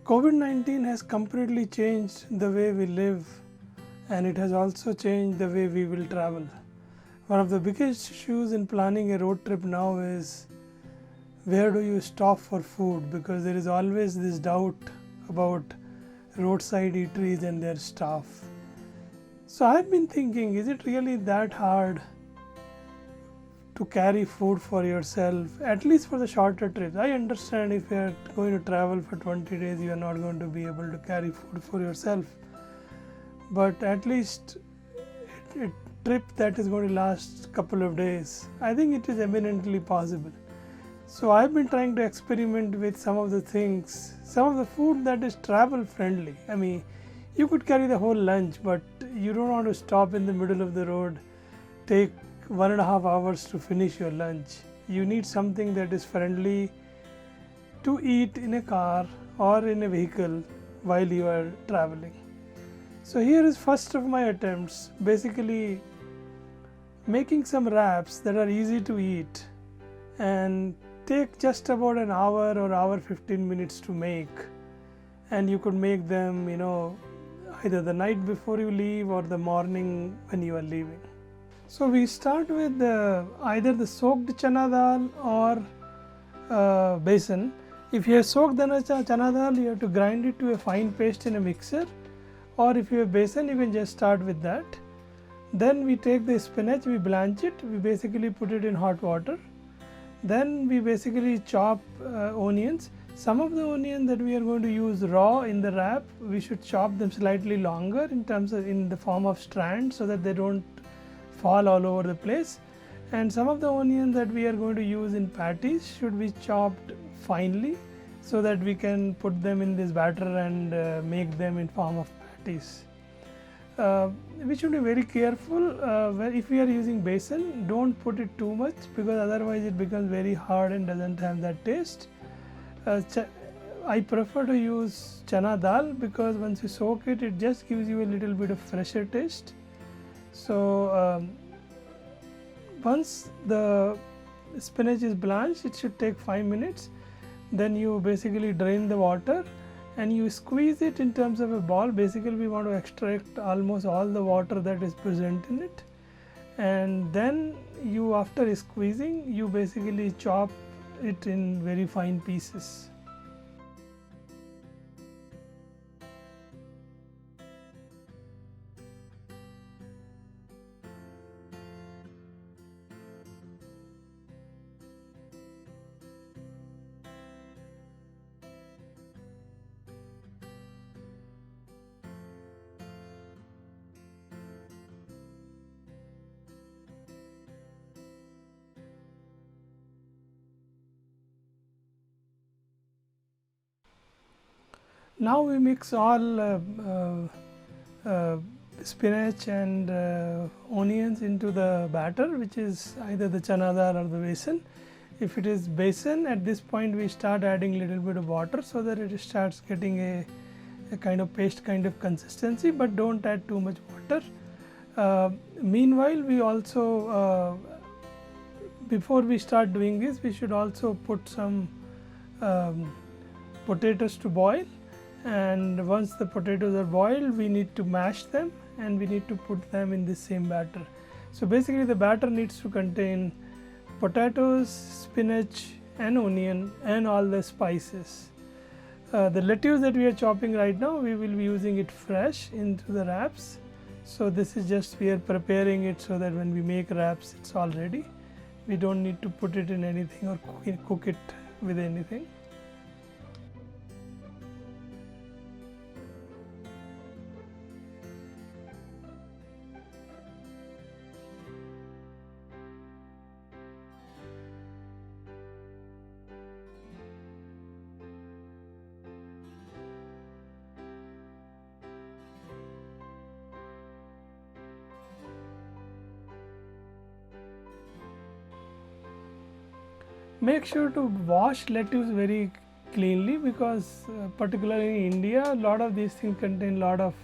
COVID-19 has completely changed the way we live, and it has also changed the way we will travel. One of the biggest issues in planning a road trip now is where do you stop for food, because there is always this doubt about roadside eateries and their staff. So I've been thinking, is it really that hard to carry food for yourself, at least for the shorter trips? I understand if you're going to travel for 20 days, you are not going to be able to carry food for yourself. But at least a trip that is going to last a couple of days, I think it is eminently possible. So I've been trying to experiment with some of the things, some of the food that is travel friendly. I mean, you could carry the whole lunch, but you don't want to stop in the middle of the road, take 1.5 hours to finish your lunch. You need something that is friendly to eat in a car or in a vehicle while you are traveling. So here is first of my attempts, basically making some wraps that are easy to eat and take just about an hour or hour 15 minutes to make. And you could make them, either the night before you leave or the morning when you are leaving. So we start with either the soaked chana dal or besan. If you have soaked the chana dal, you have to grind it to a fine paste in a mixer, or if you have besan, you can just start with that. Then we take the spinach, we blanch it, we basically put it in hot water. Then we basically chop onions. Some of the onion that we are going to use raw in the wrap, we should chop them slightly longer in the form of strands so that they don't fall all over the place. And some of the onions that we are going to use in patties should be chopped finely so that we can put them in this batter and make them in form of patties. We should be very careful if we are using besan, don't put it too much, because otherwise it becomes very hard and doesn't have that taste. I prefer to use chana dal because once you soak it, it just gives you a little bit of fresher taste. So once the spinach is blanched, it should take 5 minutes. Then you basically drain the water and you squeeze it in terms of a ball. Basically we want to extract almost all the water that is present in it, and then you, after squeezing, you basically chop it in very fine pieces. Now we mix all spinach and onions into the batter, which is either the chana dal or the besan. If it is besan, at this point we start adding little bit of water so that it starts getting a kind of paste kind of consistency, but don't add too much water. Meanwhile, we also before we start doing this, we should also put some potatoes to boil. And once the potatoes are boiled, we need to mash them and we need to put them in the same batter. So basically the batter needs to contain potatoes, spinach and onion and all the spices. The lettuce that we are chopping right now, we will be using it fresh into the wraps. So this is just, we are preparing it so that when we make wraps, it's all ready. We don't need to put it in anything or cook it with anything. Make sure to wash lettuce very cleanly, because particularly in India, a lot of these things contain a lot of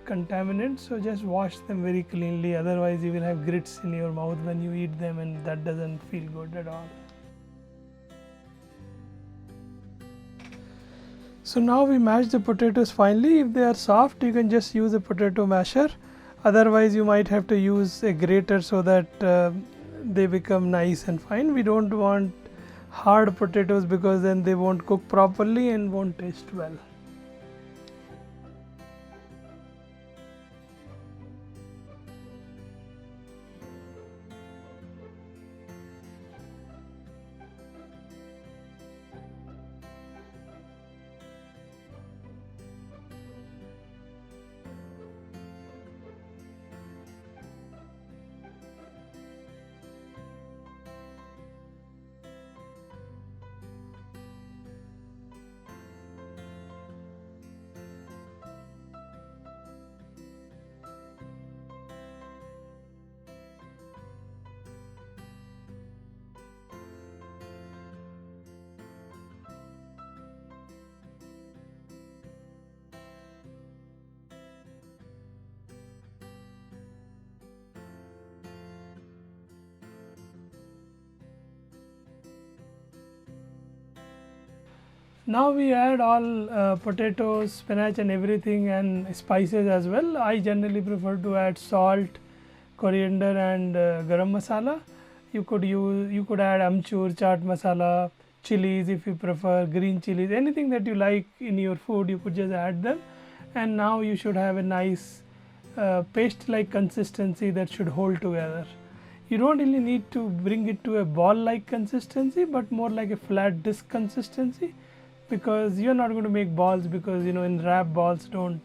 contaminants. So just wash them very cleanly, otherwise you will have grits in your mouth when you eat them, and that doesn't feel good at all. So now we mash the potatoes finely. If they are soft, you can just use a potato masher. Otherwise, you might have to use a grater so that they become nice and fine. We don't want hard potatoes because then they won't cook properly and won't taste well. Now we add all potatoes, spinach and everything and spices as well. I generally prefer to add salt, coriander and garam masala. You could add amchur, chaat masala, chilies if you prefer, green chilies, anything that you like in your food you could just add them. And now you should have a nice paste like consistency that should hold together. You don't really need to bring it to a ball like consistency, but more like a flat disc consistency, because you're not going to make balls, because in wrap balls don't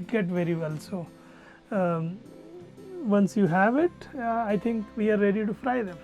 get very well. So once you have it, I think we are ready to fry them.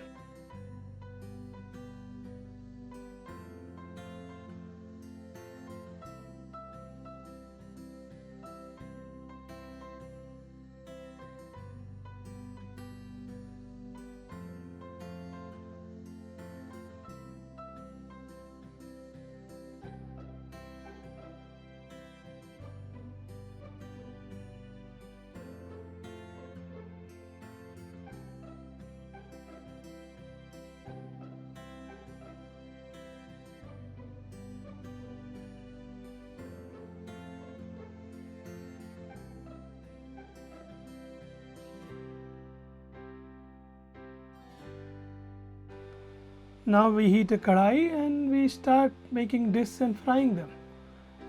Now we heat a kadai and we start making discs and frying them.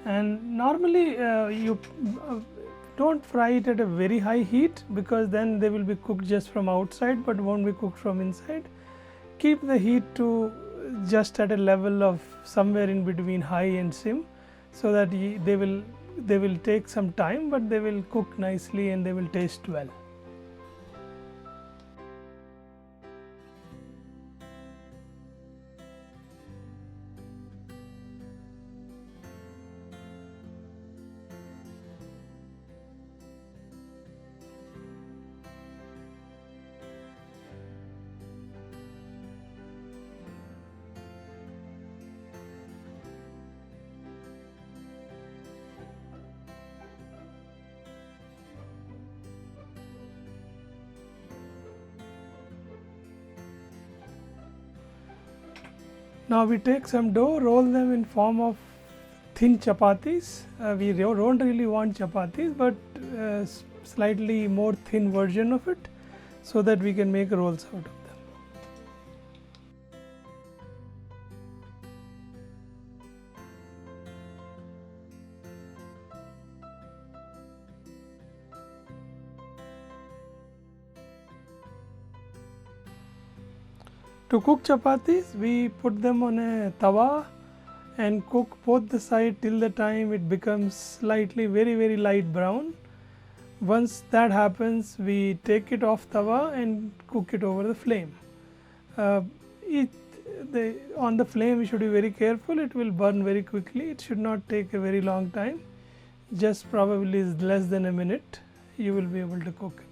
And normally you don't fry it at a very high heat, because then they will be cooked just from outside but won't be cooked from inside. Keep the heat to just at a level of somewhere in between high and sim, so that they will take some time, but they will cook nicely and they will taste well. Now we take some dough, roll them in form of thin chapatis. We don't really want chapatis, but slightly more thin version of it, so that we can make rolls out of them. To cook chapatis, we put them on a tawa and cook both the side till the time it becomes slightly very light brown. Once that happens, we take it off tawa and cook it over the flame. On the flame we should be very careful, it will burn very quickly. It should not take a very long time, just probably less than a minute you will be able to cook it.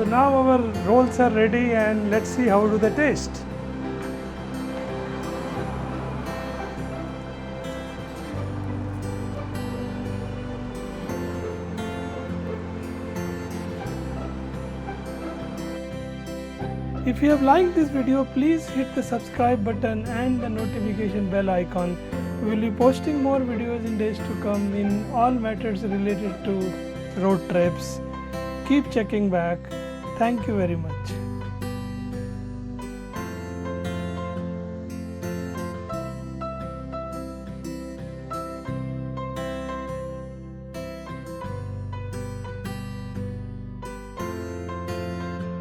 So now our rolls are ready and let's see how do they taste. If you have liked this video, please hit the subscribe button and the notification bell icon. We will be posting more videos in days to come in all matters related to road trips. Keep checking back. Thank you very much.